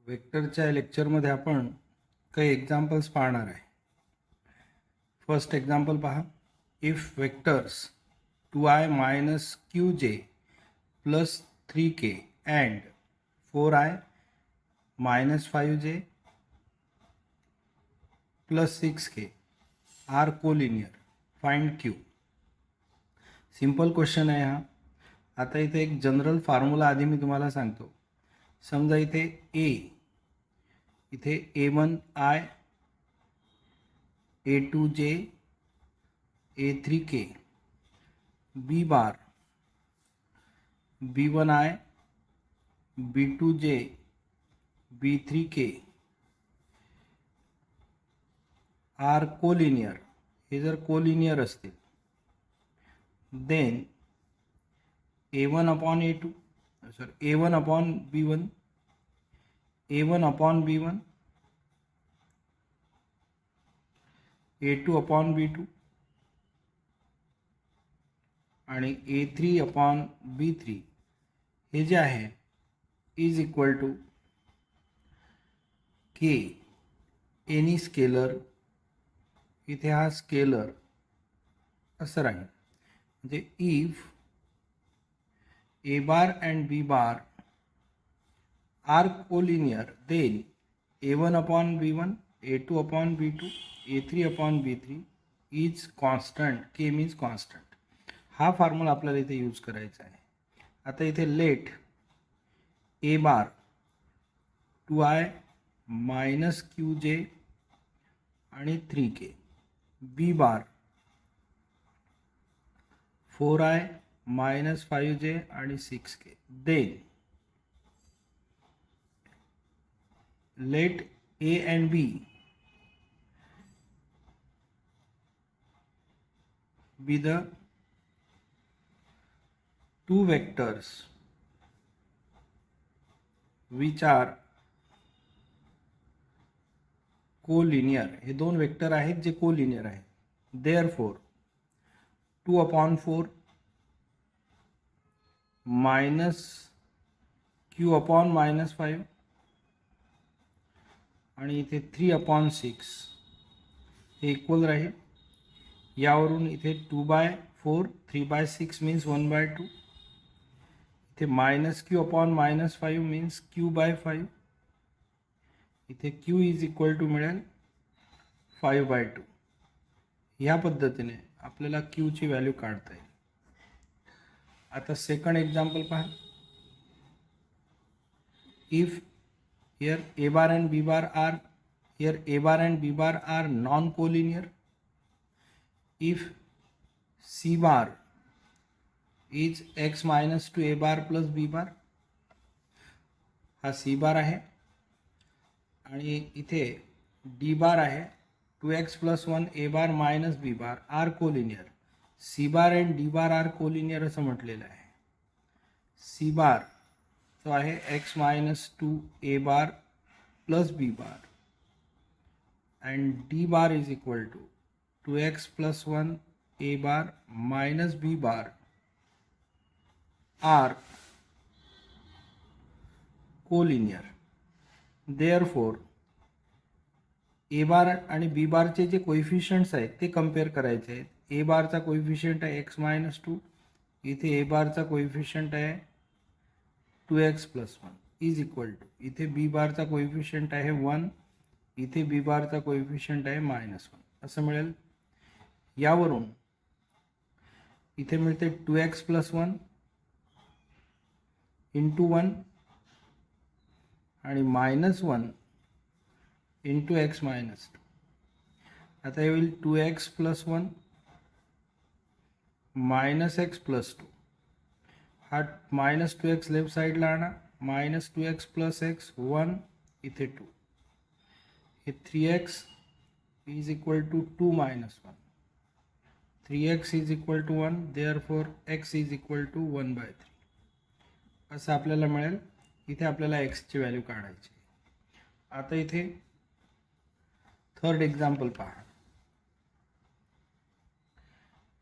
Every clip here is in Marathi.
वेक्टरच्या लेक्चरमध्ये आपण काही एक्झाम्पल्स पाहणार आहे. फर्स्ट एक्झाम्पल पहा. If vectors 2i minus qj plus 3k and 4i minus 5j plus 6k are collinear, find q. Simple question आहे हा. आता इथे एक जनरल फॉर्म्युला आधी मी तुम्हाला सांगतो. समजा इथे इथे a1i a2j a3k b बार b1i b2j b3k R collinear. हे जर कोलिनियर असतील then a1 upon a2 a1 upon b1 a1 upon b1 a2 upon b2 आणि a3 upon b3 हे जे आहे is equal to k any scalar. इथे हा स्केलर असं राहील. म्हणजे if a bar and b bar are collinear then a1 upon b1 a2 upon b2 a3 upon b3 is constant. k means constant. हा फॉर्म्युला आपल्याला इथे यूज करायचा आहे. आता इथे let a bar 2i minus qj आणि 3k b बार 4i minus 5j आणि 6k. then let a and b be the two vectors which are collinear. हे दोन वेक्टर आहेत जे कोलिनियर आहेत. therefore 2 upon 4 minus q upon minus 5 आणि इथे 3 upon 6 हे इक्वल राहील. यावरून इथे 2/4 3/6 मीन्स 1/2. इथे minus q upon minus 5 means q/5. इथे q इज इक्वल टू मिळेल 5/2. ह्या पद्धतीने आपल्याला q ची व्हॅल्यू काढता येईल. आता सेकंड एक्झाम्पल पहा. If here a bar and b bar are non collinear. if c bar is x minus 2 a bar plus b bar, हा c बार आहे आणि इथे d बार आहे 2x plus 1 a bar minus b bar are collinear. c bar and d bar are collinear असं म्हटलेलं आहे. c बार जो आहे x minus 2 a bar plus b bar and d bar is equal to 2x plus 1 a bar minus b bar are collinear. therefore a bar आणि b bar चे जे कोएफिशिएंट्स आहेत ते कंपेअर करायचे आहेत. a bar चा कोएफिशिएंट आहे x minus 2. इथे a bar चा कोएफिशिएंट आहे 2x plus 1 is equal to इथे b बार चा कोएफिशिएंट आहे 1. इथे b बार चा कोएफिशिएंट आहे -1 असं मिळेल. यावरून इथे मिळते 2x plus 1 into 1 आणि -1 into x minus 2. आता हे होईल 2x plus 1 minus x plus 2. हा -2x लेफ्ट साईडला आणा. -2x plus x 1 इथे 2. हे 3x is equal to 2 minus 1. 3x is equal to 1. therefore x is equal to 1/3 असं आपल्याला मिळेल. इथे आपल्याला x ची व्हॅल्यू काढायची. आता इथे थर्ड एक्झाम्पल पहा.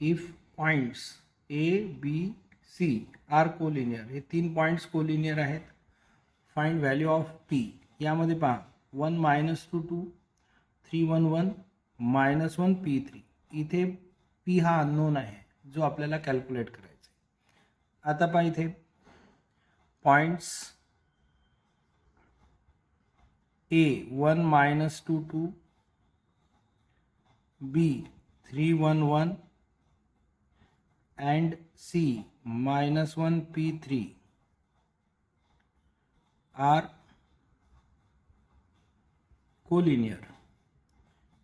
If points a b c are collinear. हे 3 पॉइंट्स कोलिनियर आहेत. Find value of p. यामध्ये पहा 1 -2 2 3 1 1 -1 P3. इथे P हा अननोन आहे जो आपल्याला कॅल्क्युलेट करायचा आहे. आता पहा इथे points A 1 -2 2, B 3 1 1 and C -1 P3 are collinear.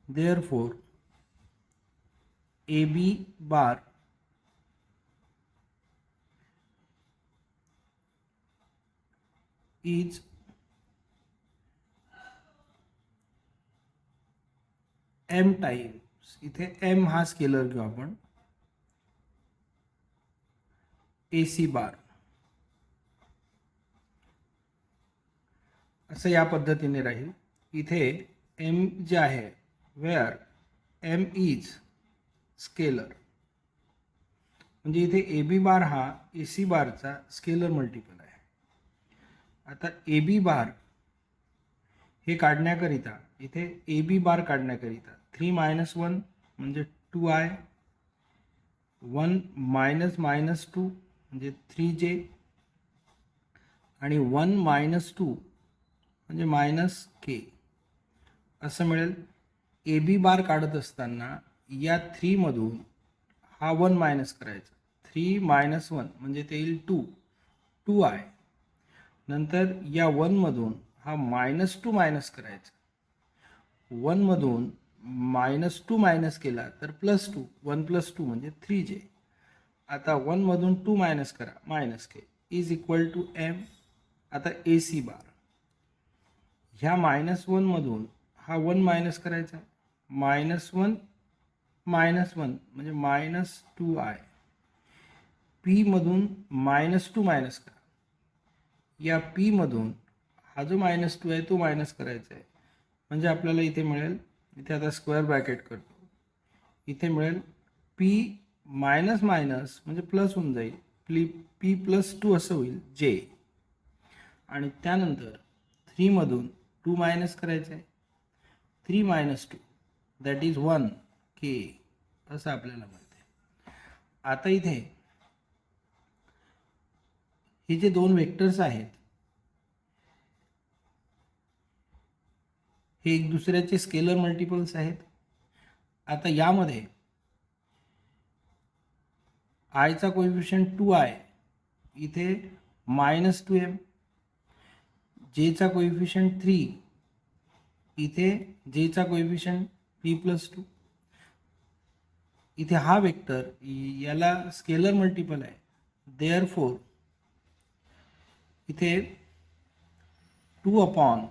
Therefore, AB bar is M times, इथे M हा स्केलर घेऊ आपण, AC बार असं या पद्धतीने राहील. इथे M जे आहे वेअर M इज स्केलर, म्हणजे इथे AB बार हा AC बारचा स्केलर मल्टिपल आहे. आता AB बार हे काढण्याकरिता इथे AB बार काढण्याकरिता 3 - 1 म्हणजे 2i, 1 - -2 म्हणजे 3j आणि 1 - 2 म्हणजे -k असं मिळेल. AB बार काढत असताना या 3 मधून हा 1 मायनस करायचा, 3 - 1 म्हणजे ते येईल 2i. नंतर या 1 मधून हा -2 मायनस करायचा, 1 मधून -2 मायनस केला तर +2, 1 + 2 म्हणजे 3j. आता 1 मधून 2 मायनस करा, -k is equal to M. आता AC बार ह्या -1 मधून हा 1 मायनस करायचा, -1 म्हणजे -2i. P मधून -2 मायनस करा, या P मधून हा जो -2 आहे तो मायनस करायचा आहे, म्हणजे आपल्याला इथे मिळेल, इथे आता स्क्वेअर ब्रॅकेट करतो, इथे मिळेल P मायनस मायनस म्हणजे प्लस होऊन जाईल, P + 2 असं होईल J. आणि त्यानंतर 3 मधून 2 मायनस करायचं आहे, 3 - 2 दॅट इज 1k असं आपल्याला मिळते. आता इथे हे जे दोन वेक्टर्स आहेत हे एक दुसऱ्याचे स्केलर मल्टिपल्स आहेत. आता यामध्ये i चा कोएफिशियंट 2i, इथे -2m, j चा कोएफिशियंट 3, इथे j चा कोएफिशियंट p + 2. इथे हा वेक्टर याला स्केलर मल्टिपल आहे, देअरफॉर इथे 2/-2m,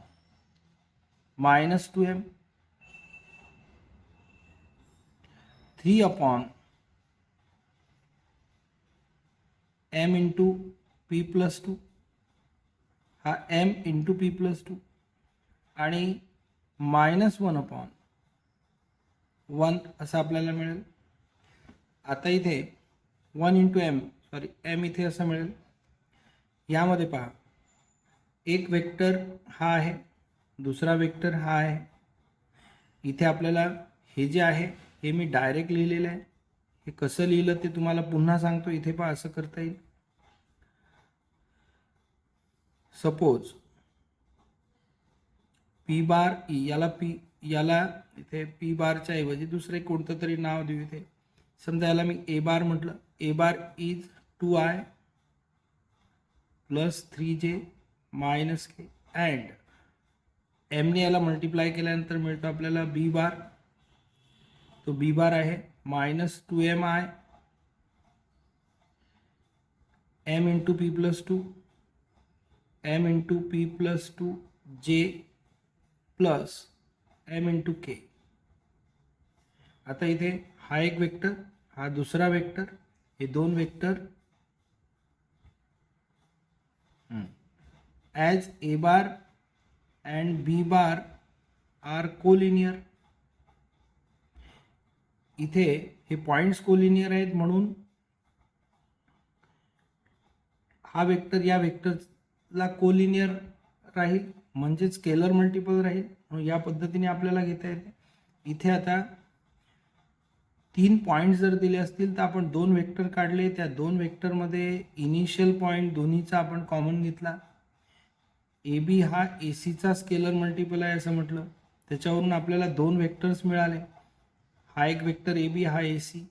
-3/m × p + 2, हा m × p + 2 आणि -1/1 असं आपल्याला मिळेल. आता इथे 1 × m, m इथे असं मिळेल. यामध्ये पहा एक वेक्टर हा आहे, दुसरा वेक्टर हा आहे. इथे आपल्याला हे जे आहे हे मी डायरेक्ट लिहिलेलं आहे, हे कसं लिहिलं ते तुम्हाला पुन्हा सांगतो. इथे पहा असं करता येईल. सपोज P बार याला इथे P बारच्या ऐवजी दुसरे कोणतं तरी नाव देऊ. इथे समजा याला मी A बार म्हटलं, A bar is 2i + 3j - k and m ने याला मल्टिप्लाय केल्यानंतर मिळतो आपल्याला B बार. तो B बार आहे -2mi m × p + 2, m × p + 2 j plus m × k. आता इथे हा एक वेक्टर, हा दुसरा वेक्टर, हे दोन vector as A bar and B bar are collinear. इथे हे पॉइंट्स कोलिनियर आहेत म्हणून हा वेक्टर या वेक्टरला कोलिनियर राहील, म्हणजेच स्केलर मल्टिपल राहील. म्हणून या पद्धतीने आपल्याला घेता येते. इथे आता 3 पॉईंट जर दिले असतील तर आपण 2 वेक्टर काढले. त्या 2 वेक्टरमध्ये इनिशियल पॉईंट दोन्हीचा आपण कॉमन घेतला. ए बी हा ए सीचा स्केलर मल्टिपल आहे असं म्हटलं. त्याच्यावरून आपल्याला 2 वेक्टर्स मिळाले. हा एक वेक्टर ए बी, हा ए सी.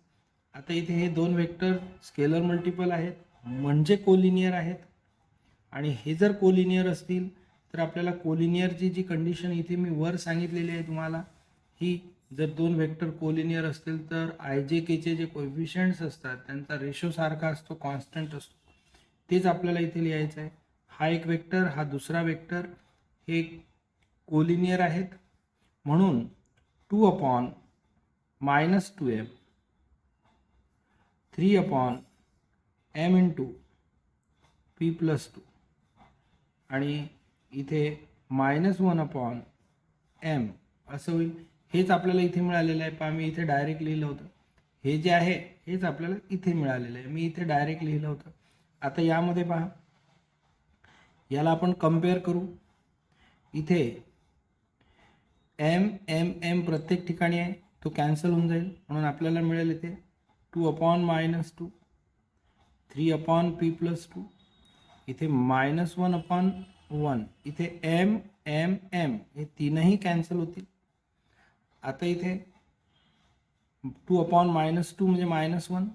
आता इथे हे 2 वेक्टर स्केलर मल्टिपल आहेत म्हणजे कोलिनियर आहेत. आणि हे जर कोलिनियर असतील तर आपल्याला कोलिनियरची जी कंडिशन इथे मी वर सांगितलेली आहे तुम्हाला, ही जर 2 वेक्टर कोलिनियर असतील तर आय जे केचे जे कोएफिशियंट्स असतात त्यांचा रेशो सारखा असतो, कॉन्स्टंट असतो. तेच आपल्याला इथे लिहायचं आहे. हा एक वेक्टर, हा दुसरा वेक्टर हे कोलिनियर आहेत. म्हणून 2/-2m 3/m इंटू p+2 आणि इथे -1/m असं होईल. हेच आपल्याला इथे मिळालेलं आहे. पहा, मी इथे डायरेक्ट लिहिलं होतं. हे जे आहे हेच आपल्याला इथे मिळालेलं आहे. मी इथे डायरेक्ट लिहिलं होतं. आता यामध्ये पहा, याला आपण कम्पेअर करू. इथे m प्रत्येक ठिकाणी आहे, तो कॅन्सल होऊन जाईल. म्हणून आपल्याला मिळेल इथे 2/-2 3/p+2 इथे -1/1 इथे m हे तीनही कॅन्सल होतील. आता इथे 2/-2 म्हणजे -1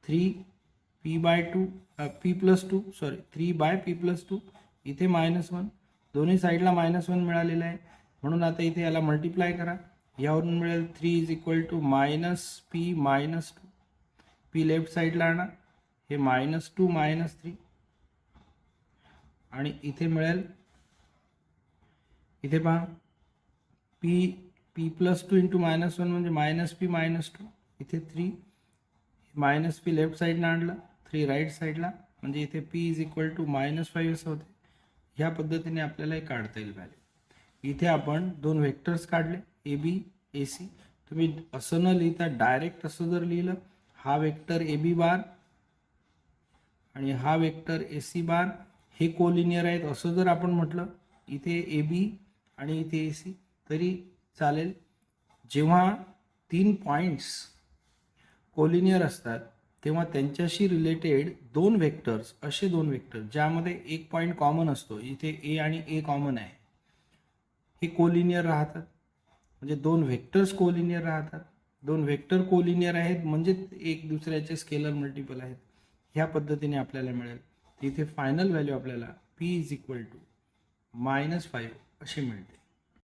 3p+2 इथे -1 दोन्ही साईडला -1 मिळालेलं आहे. म्हणून आता इथे याला मल्टिप्लाय करा. यावरून मिळेल 3 = -p-2 p लेफ्ट साईडला आणा, हे -2 -3 आणि इथे मिळेल, इथे पहा p+2 इंटू -1 म्हणजे -p-2 इथे 3 -p लेफ्ट साईडला आणलं, 3 राईट साईडला म्हणजे इथे p = -5 असं होते. ह्या पद्धतीने आपल्याला हे काढता येईल व्हॅल्यू. इथे आपण 2 वेक्टर्स काढले ए बी ए सी. तुम्ही असं न लिहिता डायरेक्ट असं जर लिहिलं, हा वेक्टर ए बी बार आणि हा वेक्टर ए सी बार हे कोलिनियर आहेत असं जर आपण म्हटलं, इथे ए बी आणि इथे ए सी, तरी चालेल. जेव्हा 3 पॉईंट्स कोलिनियर असतात तेव्हा त्यांच्याशी रिलेटेड 2 वेक्टर्स, असे 2 वेक्टर ज्यामध्ये एक पॉईंट कॉमन असतो, इथे ए आणि ए कॉमन आहे, हे कोलिनियर राहतात. म्हणजे 2 वेक्टर्स कोलिनियर राहतात. 2 वेक्टर कोलिनियर आहेत म्हणजे एक दुसऱ्याचे स्केलर मल्टिपल आहेत. ह्या पद्धतीने आपल्याला मिळेल. इथे फायनल व्हॅल्यू आपल्याला p = -5 अशी मिळते.